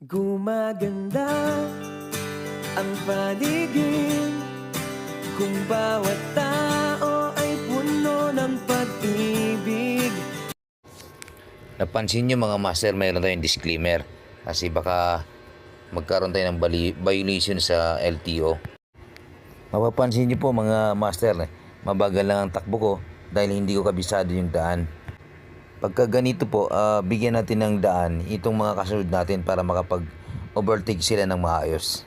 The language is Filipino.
Gumaganda ang paligid kung bawat tao ay puno ng pag-ibig. Napansin nyo mga master, mayroon tayong disclaimer kasi baka magkaroon tayo ng violation sa LTO. Mapapansin nyo po mga master, mabagal lang ang takbo ko dahil hindi ko kabisado yung daan. Pagka ganito po, bigyan natin ng daan itong mga kasunod natin para makapag-overtake sila ng maayos.